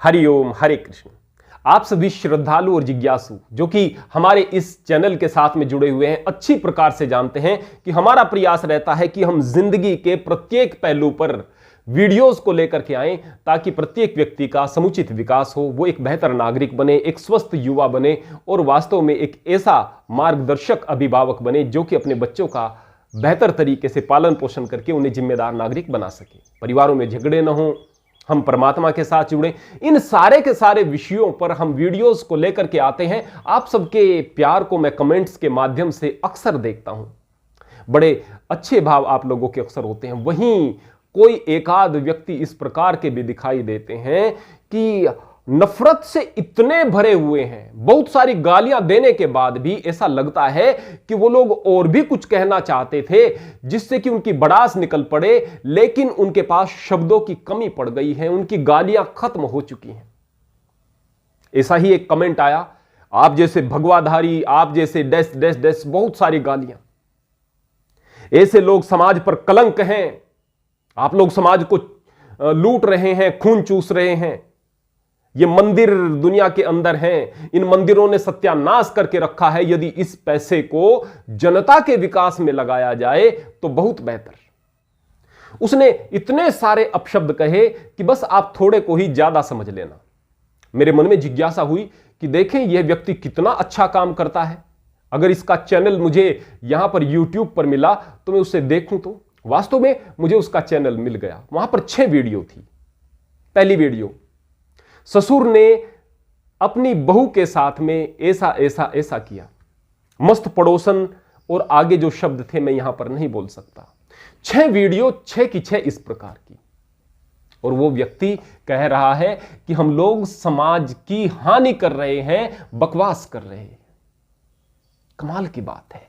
हरिओम हरे कृष्ण। आप सभी श्रद्धालु और जिज्ञासु जो कि हमारे इस चैनल के साथ में जुड़े हुए हैं अच्छी प्रकार से जानते हैं कि हमारा प्रयास रहता है कि हम जिंदगी के प्रत्येक पहलू पर वीडियोस को लेकर के आएं ताकि प्रत्येक व्यक्ति का समुचित विकास हो, वो एक बेहतर नागरिक बने, एक स्वस्थ युवा बने और वास्तव में एक ऐसा मार्गदर्शक अभिभावक बने जो कि अपने बच्चों का बेहतर तरीके से पालन पोषण करके उन्हें जिम्मेदार नागरिक बना सके, परिवारों में झगड़े न हो, हम परमात्मा के साथ जुड़े। इन सारे के सारे विषयों पर हम वीडियोस को लेकर के आते हैं। आप सबके प्यार को मैं कमेंट्स के माध्यम से अक्सर देखता हूं, बड़े अच्छे भाव आप लोगों के अक्सर होते हैं। वहीं कोई एकाध व्यक्ति इस प्रकार के भी दिखाई देते हैं कि नफरत से इतने भरे हुए हैं, बहुत सारी गालियां देने के बाद भी ऐसा लगता है कि वो लोग और भी कुछ कहना चाहते थे जिससे कि उनकी भड़ास निकल पड़े, लेकिन उनके पास शब्दों की कमी पड़ गई है, उनकी गालियां खत्म हो चुकी हैं। ऐसा ही एक कमेंट आया, आप जैसे भगवाधारी, आप जैसे डैश डैश डैश, बहुत सारी गालियां। ऐसे लोग समाज पर कलंक हैं, आप लोग समाज को लूट रहे हैं, खून चूस रहे हैं। ये मंदिर दुनिया के अंदर हैं, इन मंदिरों ने सत्यानाश करके रखा है। यदि इस पैसे को जनता के विकास में लगाया जाए तो बहुत बेहतर। उसने इतने सारे अपशब्द कहे कि बस आप थोड़े को ही ज्यादा समझ लेना। मेरे मन में जिज्ञासा हुई कि देखें यह व्यक्ति कितना अच्छा काम करता है। अगर इसका चैनल मुझे यहां पर YouTube पर मिला तो मैं उसे देखूं। तो वास्तव में मुझे उसका चैनल मिल गया। वहां पर 6 वीडियो थी। पहली वीडियो, ससुर ने अपनी बहू के साथ में ऐसा ऐसा ऐसा किया, मस्त पड़ोसन, और आगे जो शब्द थे मैं यहां पर नहीं बोल सकता। 6 वीडियो 6 की 6 इस प्रकार की। और वो व्यक्ति कह रहा है कि हम लोग समाज की हानि कर रहे हैं, बकवास कर रहे हैं। कमाल की बात है,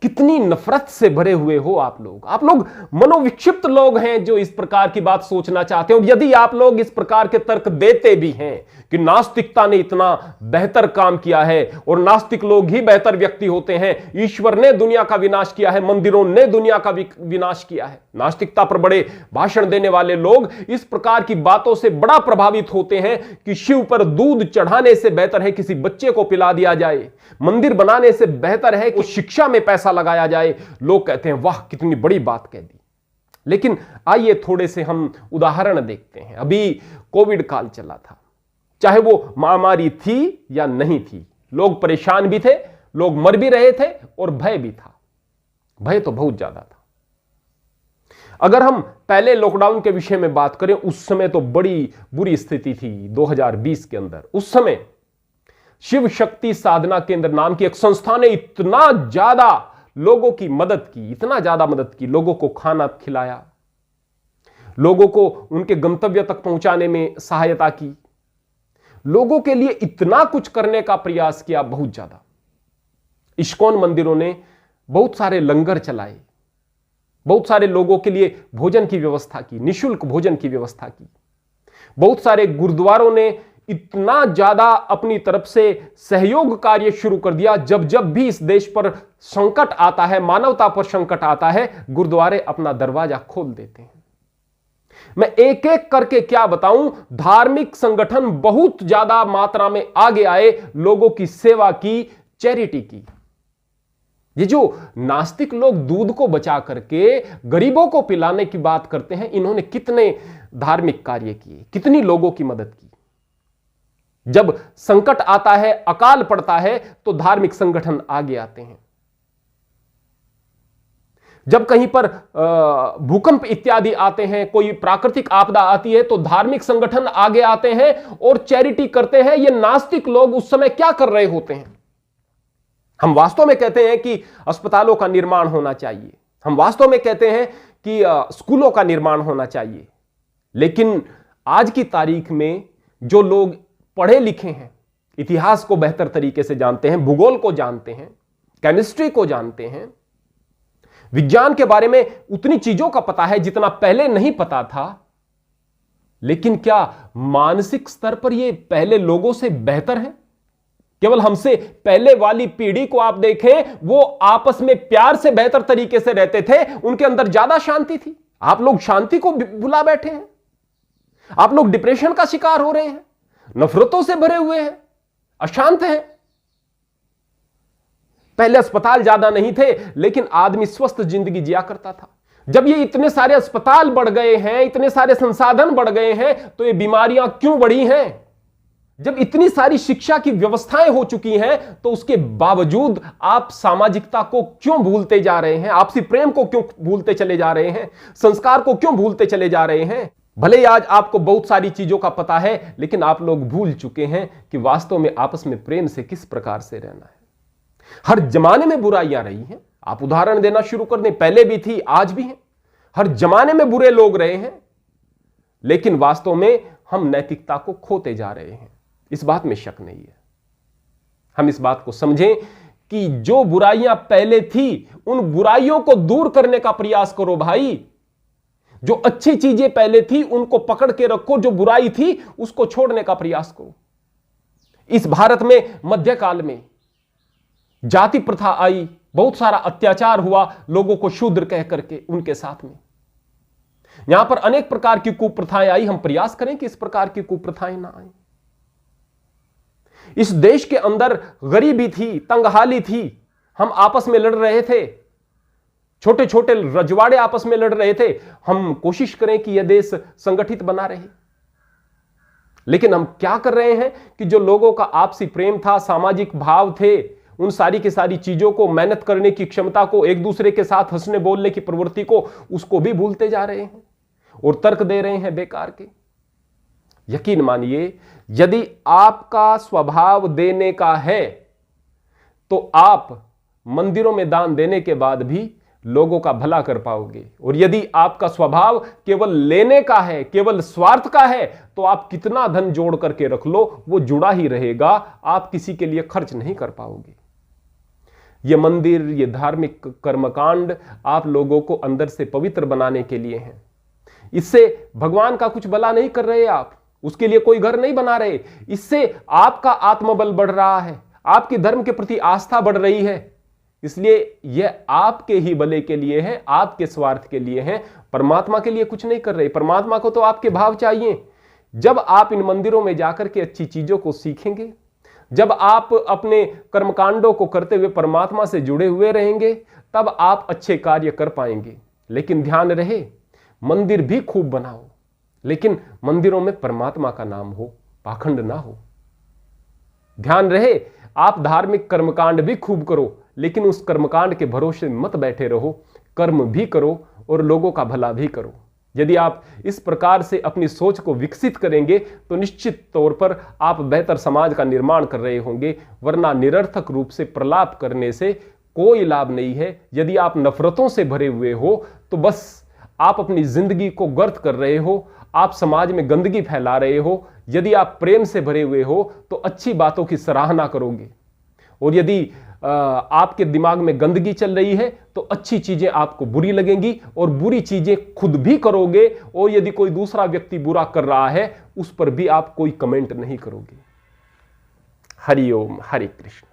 कितनी नफरत से भरे हुए हो आप लोग मनोविक्षिप्त लोग हैं जो इस प्रकार की बात सोचना चाहते हैं। और यदि आप लोग इस प्रकार के तर्क देते भी हैं कि नास्तिकता ने इतना बेहतर काम किया है और नास्तिक लोग ही बेहतर व्यक्ति होते हैं, ईश्वर ने दुनिया का विनाश किया है, मंदिरों ने दुनिया का विनाश किया है, नास्तिकता पर बड़े भाषण देने वाले लोग इस प्रकार की बातों से बड़ा प्रभावित होते हैं कि शिव पर दूध चढ़ाने से बेहतर है किसी बच्चे को पिला दिया जाए, मंदिर बनाने से बेहतर है कि शिक्षा में पैसा लगाया जाए। लोग कहते हैं वाह कितनी बड़ी बात कह दी। लेकिन आइए थोड़े से हम उदाहरण देखते हैं। अभी कोविड काल चला था, चाहे वो महामारी थी या नहीं थी, लोग परेशान भी थे, लोग मर भी रहे थे और भय भी था। भय तो बहुत ज्यादा था। अगर हम पहले लॉकडाउन के विषय में बात करें, उस समय तो बड़ी बुरी स्थिति थी 2020 के अंदर। उस समय शिव शक्ति साधना केंद्र नाम की एक संस्था ने इतना ज्यादा लोगों की मदद की, इतना ज्यादा मदद की, लोगों को खाना खिलाया, लोगों को उनके गंतव्य तक पहुंचाने में सहायता की, लोगों के लिए इतना कुछ करने का प्रयास किया, बहुत ज्यादा। इस्कॉन मंदिरों ने बहुत सारे लंगर चलाए, बहुत सारे लोगों के लिए भोजन की व्यवस्था की, निःशुल्क भोजन की व्यवस्था की। बहुत सारे गुरुद्वारों ने इतना ज्यादा अपनी तरफ से सहयोग कार्य शुरू कर दिया। जब जब भी इस देश पर संकट आता है, मानवता पर संकट आता है, गुरुद्वारे अपना दरवाजा खोल देते हैं। मैं एक एक करके क्या बताऊं, धार्मिक संगठन बहुत ज्यादा मात्रा में आगे आए, लोगों की सेवा की, चैरिटी की। ये जो नास्तिक लोग दूध को बचा करके गरीबों को पिलाने की बात करते हैं, इन्होंने कितने धार्मिक कार्य किए, कितनी लोगों की मदद की। जब संकट आता है, अकाल पड़ता है, तो धार्मिक संगठन आगे आते हैं। जब कहीं पर भूकंप इत्यादि आते हैं, कोई प्राकृतिक आपदा आती है, तो धार्मिक संगठन आगे आते हैं और चैरिटी करते हैं। ये नास्तिक लोग उस समय क्या कर रहे होते हैं? हम वास्तव में कहते हैं कि अस्पतालों का निर्माण होना चाहिए, हम वास्तव में कहते हैं कि स्कूलों का निर्माण होना चाहिए। लेकिन आज की तारीख में जो लोग पढ़े लिखे हैं, इतिहास को बेहतर तरीके से जानते हैं, भूगोल को जानते हैं, केमिस्ट्री को जानते हैं, विज्ञान के बारे में उतनी चीजों का पता है जितना पहले नहीं पता था, लेकिन क्या मानसिक स्तर पर ये पहले लोगों से बेहतर है? केवल हमसे पहले वाली पीढ़ी को आप देखें, वो आपस में प्यार से बेहतर तरीके से रहते थे, उनके अंदर ज्यादा शांति थी। आप लोग शांति को भुला बैठे हैं, आप लोग डिप्रेशन का शिकार हो रहे हैं, नफरतों से भरे हुए हैं, अशांत हैं। पहले अस्पताल ज्यादा नहीं थे, लेकिन आदमी स्वस्थ जिंदगी जिया करता था। जब ये इतने सारे अस्पताल बढ़ गए हैं, इतने सारे संसाधन बढ़ गए हैं, तो ये बीमारियां क्यों बढ़ी हैं? जब इतनी सारी शिक्षा की व्यवस्थाएं हो चुकी हैं, तो उसके बावजूद आप सामाजिकता को क्यों भूलते जा रहे हैं? आपसी प्रेम को क्यों भूलते चले जा रहे हैं? संस्कार को क्यों भूलते चले जा रहे हैं? भले ही आज आपको बहुत सारी चीजों का पता है, लेकिन आप लोग भूल चुके हैं कि वास्तव में आपस में प्रेम से किस प्रकार से रहना है। हर जमाने में बुराइयां रही हैं। आप उदाहरण देना शुरू कर दें, पहले भी थी, आज भी है। हर जमाने में बुरे लोग रहे हैं, लेकिन वास्तव में हम नैतिकता को खोते जा रहे हैं, इस बात में शक नहीं है। हम इस बात को समझें कि जो बुराइयां पहले थी, उन बुराइयों को दूर करने का प्रयास करो भाई। जो अच्छी चीजें पहले थी उनको पकड़ के रखो, जो बुराई थी उसको छोड़ने का प्रयास करो। इस भारत में मध्यकाल में जाति प्रथा आई, बहुत सारा अत्याचार हुआ लोगों को शूद्र कह करके उनके साथ में। यहां पर अनेक प्रकार की कुप्रथाएं आई। हम प्रयास करें कि इस प्रकार की कुप्रथाएं ना आए। इस देश के अंदर गरीबी थी, तंगहाली थी, हम आपस में लड़ रहे थे, छोटे छोटे रजवाड़े आपस में लड़ रहे थे। हम कोशिश करें कि यह देश संगठित बना रहे, लेकिन हम क्या कर रहे हैं कि जो लोगों का आपसी प्रेम था, सामाजिक भाव थे, उन सारी की सारी चीजों को, मेहनत करने की क्षमता को, एक दूसरे के साथ हंसने बोलने की प्रवृत्ति को, उसको भी भूलते जा रहे हैं और तर्क दे रहे हैं बेकार के। यकीन मानिए, यदि आपका स्वभाव देने का है तो आप मंदिरों में दान देने के बाद भी लोगों का भला कर पाओगे। और यदि आपका स्वभाव केवल लेने का है, केवल स्वार्थ का है, तो आप कितना धन जोड़ करके रख लो, वो जुड़ा ही रहेगा, आप किसी के लिए खर्च नहीं कर पाओगे। ये मंदिर, ये धार्मिक कर्मकांड आप लोगों को अंदर से पवित्र बनाने के लिए हैं। इससे भगवान का कुछ भला नहीं कर रहे आप, उसके लिए कोई घर नहीं बना रहे। इससे आपका आत्मबल बढ़ रहा है, आपकी धर्म के प्रति आस्था बढ़ रही है। इसलिए यह आपके ही भले के लिए है, आपके स्वार्थ के लिए है, परमात्मा के लिए कुछ नहीं कर रहे। परमात्मा को तो आपके भाव चाहिए। जब आप इन मंदिरों में जाकर के अच्छी चीजों को सीखेंगे, जब आप अपने कर्मकांडों को करते हुए परमात्मा से जुड़े हुए रहेंगे, तब आप अच्छे कार्य कर पाएंगे। लेकिन ध्यान रहे, मंदिर भी खूब बनाओ, लेकिन मंदिरों में परमात्मा का नाम हो, पाखंड ना हो। ध्यान रहे, आप धार्मिक कर्मकांड भी खूब करो, लेकिन उस कर्मकांड के भरोसे मत बैठे रहो, कर्म भी करो और लोगों का भला भी करो। यदि आप इस प्रकार से अपनी सोच को विकसित करेंगे तो निश्चित तौर पर आप बेहतर समाज का निर्माण कर रहे होंगे, वरना निरर्थक रूप से प्रलाप करने से कोई लाभ नहीं है। यदि आप नफरतों से भरे हुए हो तो बस आप अपनी जिंदगी को गर्त कर रहे हो, आप समाज में गंदगी फैला रहे हो। यदि आप प्रेम से भरे हुए हो तो अच्छी बातों की सराहना करोगे, और यदि आपके दिमाग में गंदगी चल रही है तो अच्छी चीजें आपको बुरी लगेंगी और बुरी चीजें खुद भी करोगे। और यदि कोई दूसरा व्यक्ति बुरा कर रहा है उस पर भी आप कोई कमेंट नहीं करोगे। हरि ओम, हरि कृष्ण।